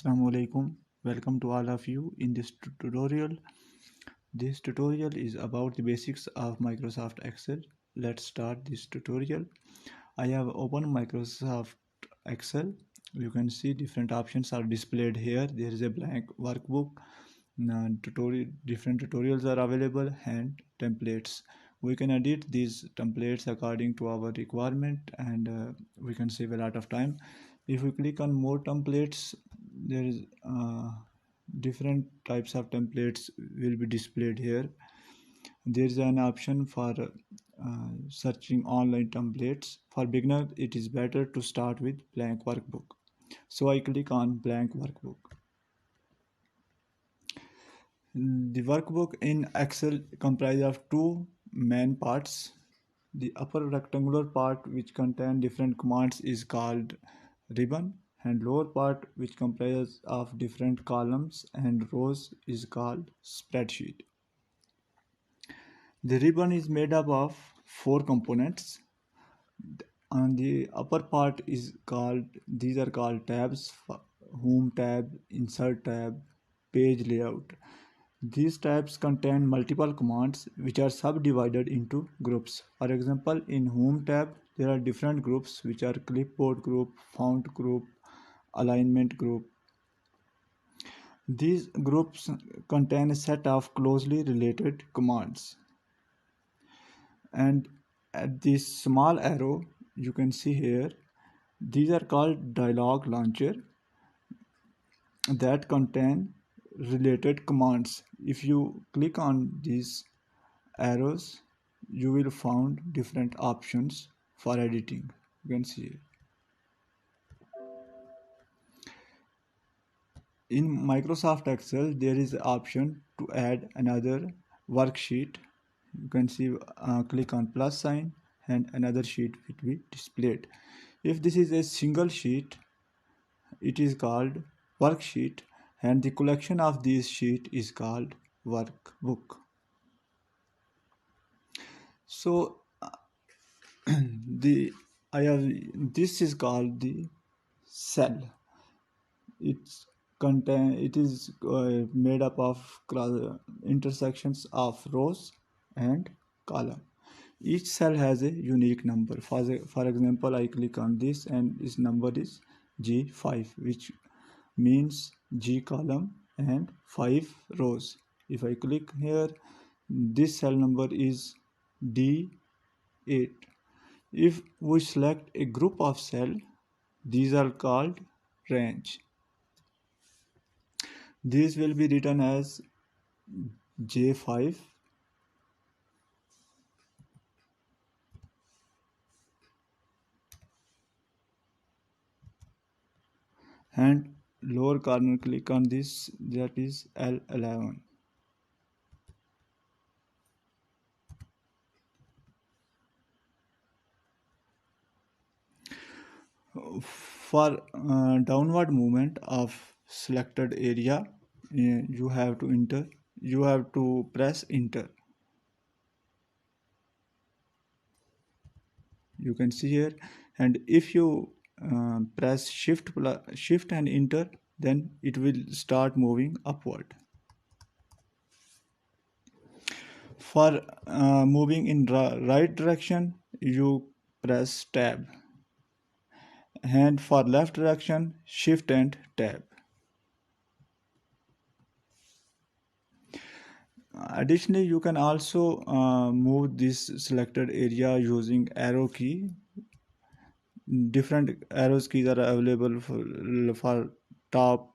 Assalamu alaikum. Welcome to all of you in this tutorial. This tutorial is about the basics of Microsoft Excel. Let's start this tutorial. I have opened Microsoft Excel. You can see different options are displayed here. There is a blank workbook. Different tutorials are available and templates. We can edit these templates according to our requirement and we can save a lot of time. If we click on more templates, there is different types of templates will be displayed here. There is an option for searching online templates. For beginner, it is better to start with blank workbook. So I click on blank workbook. The workbook in Excel comprises of two main parts. The upper rectangular part, which contains different commands, is called ribbon, and lower part, which comprises of different columns and rows, is called spreadsheet. The ribbon is made up of four components. On the upper part is called, these are called tabs: home tab, insert tab, page layout. These tabs contain multiple commands which are subdivided into groups. For example, in Home tab, there are different groups which are clipboard group, font group, alignment group. These groups contain a set of closely related commands. And at this small arrow, you can see here, these are called dialog launcher that contain related commands. If you click on these arrows, you will find different options for editing. You can see in Microsoft Excel there is an option to add another worksheet. You can see click on plus sign and another sheet will be displayed. If this is a single sheet, it is called worksheet, and the collection of these sheet is called workbook. So the I have this is called the cell. It is made up of intersections of rows and column. Each cell has a unique number. For example, I click on this and its number is G5, which means G column and 5 rows. If I click here, this cell number is D8. If we select a group of cells, these are called range. These will be written as J5 and lower corner click on this, that is L11. For downward movement of selected area, you have to press enter. You can see here, and if you press shift and enter, then it will start moving upward. For moving in right direction, you press tab, and for left direction, shift and tab. Additionally, you can also move this selected area using arrow key. Different arrows keys are available for top,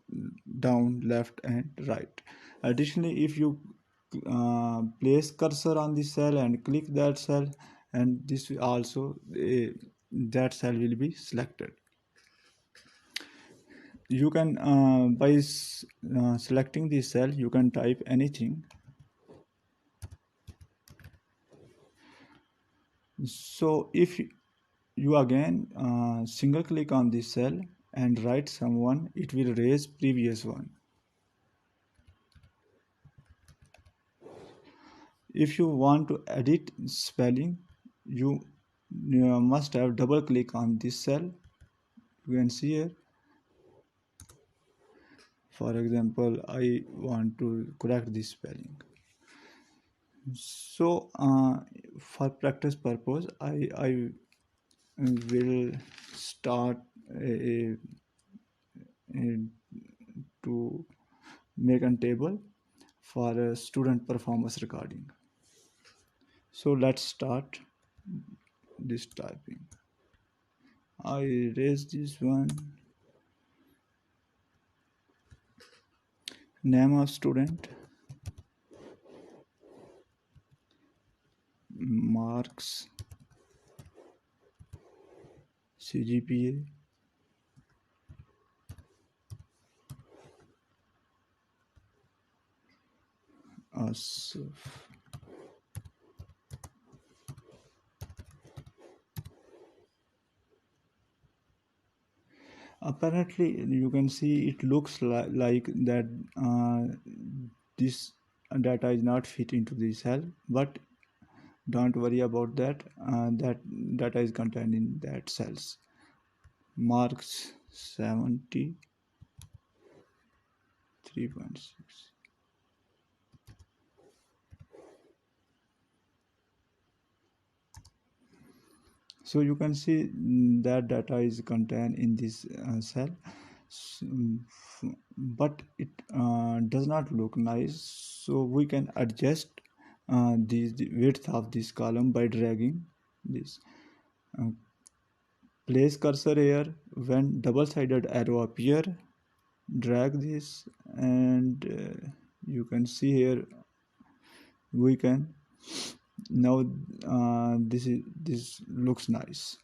down, left and right. Additionally, if you place cursor on the cell and click that cell, and this will also that cell will be selected. You can by selecting the cell, you can type anything. So if you again single click on this cell and write someone, it will erase previous one. If you want to edit spelling, you must have double click on this cell. You can see here, For example, I want to correct this spelling. So for practice purpose, I will start a, a, to make a table for a student performance recording. So let's start this typing. I erase this one. Name of student, marks, CGPA, as apparently you can see it looks like that this data is not fit into the cell, but don't worry about that. That data is contained in that cells. Marks 73.6. So you can see that data is contained in this cell. But it does not look nice, so we can adjust the width of this column by dragging this. Uh, Place cursor here. When double-sided arrow appear, drag this, and you can see here we can now this looks nice.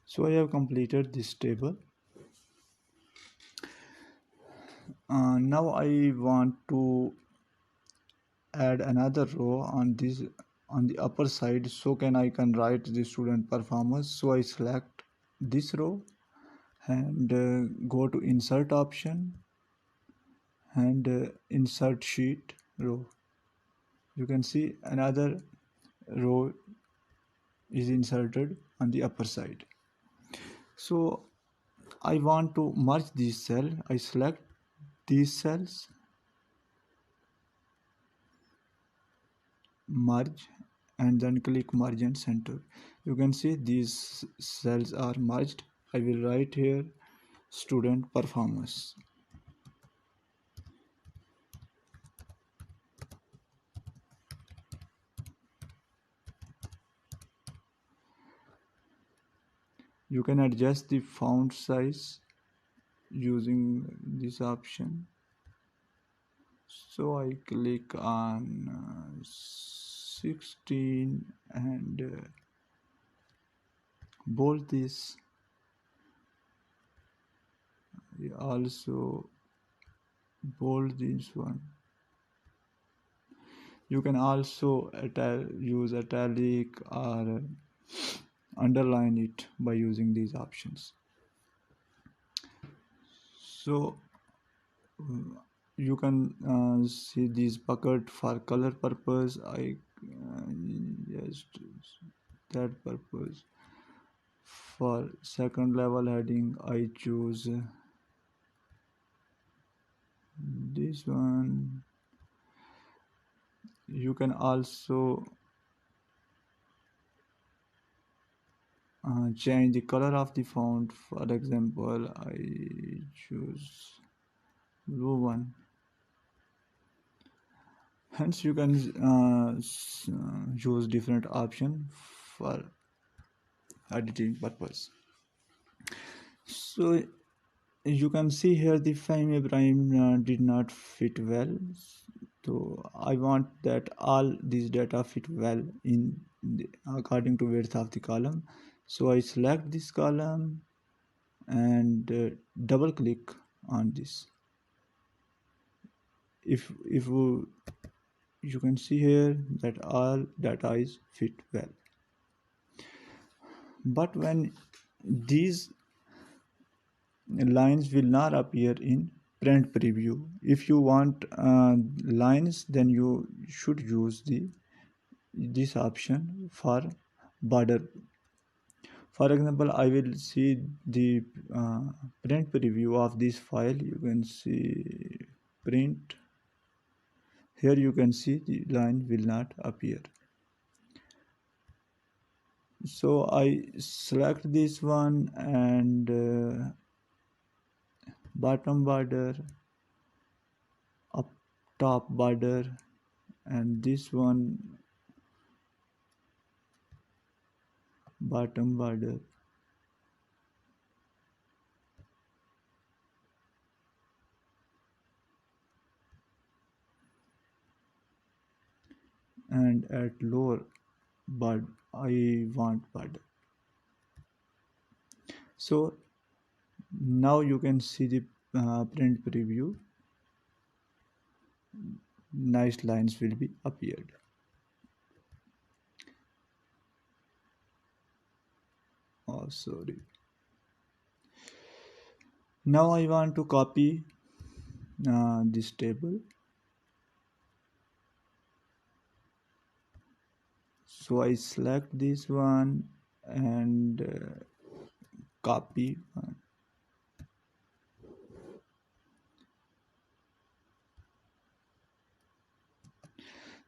So I have completed this table. Now I want to add another row on this on the upper side, so I can write the student performance. So I select this row and go to insert option and insert sheet row. You can see another row is inserted on the upper side. So I want to merge this cell. I select these cells, merge, and then click merge and center. You can see these cells are merged. I will write here student performance. You can adjust the font size using this option. So I click on 16 and bold this. We also bold this one. You can also use italic or underline it by using these options. So you can see this bucket for color purpose. I just that purpose. For second level heading, I choose this one. You can also change the color of the font. For example, I choose blue one. Hence you can use different option for editing purpose. So you can see here the Fahim Ibrahim did not fit well. So I want that all these data fit well in according to width of the column. So I select this column and double click on this. If you can see here that all data is fit well, but when these lines will not appear in print preview. If you want lines, then you should use this option for border. For example, I will see the uh, print preview of this file. You can see print. Here you can see the line will not appear. So I select this one and bottom border, up top border, and this one bottom border. And at lower bud I want bud. So now you can see the print preview. Nice lines will be appeared. Oh, sorry. Now I want to copy this table. So I select this one and copy.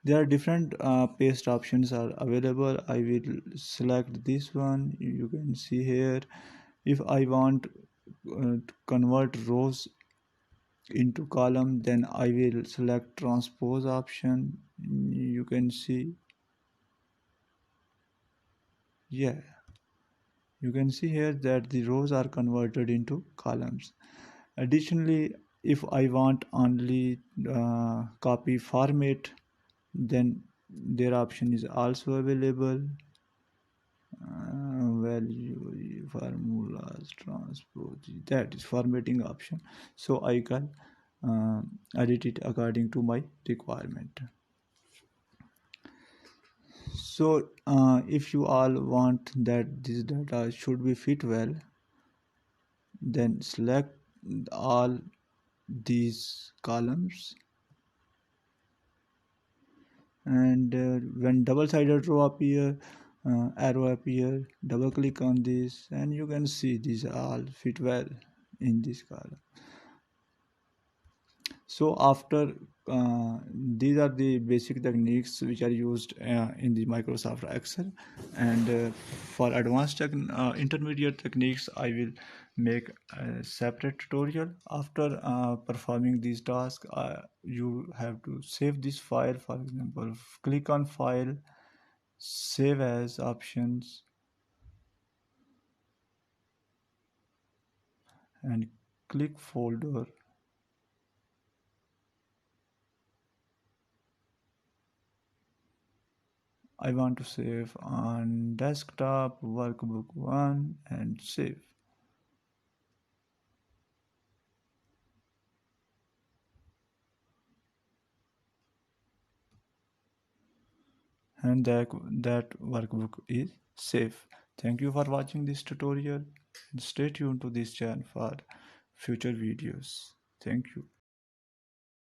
There are different paste options are available. I will select this one. You can see here. If I want to convert rows into column, then I will select transpose option. You can see, yeah, you can see here that the rows are converted into columns. Additionally, if I want only copy format, then their option is also available. Value formulas transpose, that is formatting option. So I can edit it according to my requirement. So if you all want that this data should be fit well, then select all these columns, and when double-sided row appear, arrow appear, double click on this and you can see these all fit well in this column. So after these are the basic techniques which are used in the Microsoft Excel, and for advanced intermediate techniques I will make a separate tutorial. After performing these tasks, you have to save this file. For example, click on file, save as options, and click folder. I want to save on desktop workbook 1 and save. And that workbook is safe. Thank you for watching this tutorial. Stay tuned to this channel for future videos. Thank you.